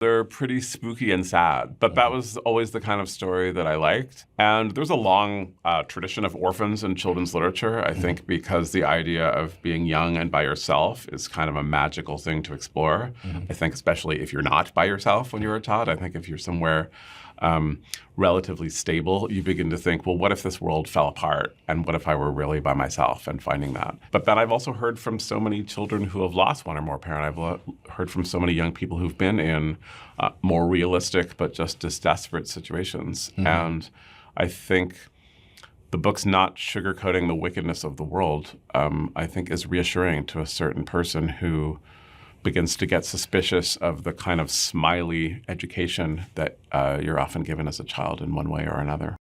They're pretty spooky and sad, but that was always the kind of story that I liked. And there's a long tradition of orphans in children's literature, I think, because the idea of being young and by yourself is kind of a magical thing to explore. I think especially if you're not by yourself when you're a child. I think if you're somewhere relatively stable, you begin to think, well, what if this world fell apart? And what if I were really by myself, and finding that? But then I've also heard from so many children who have lost one or more parent. I've heard from so many young people who've been in more realistic but just as desperate situations. And I think the book's not sugarcoating the wickedness of the world, I think is reassuring to a certain person who begins to get suspicious of the kind of smiley education that you're often given as a child in one way or another.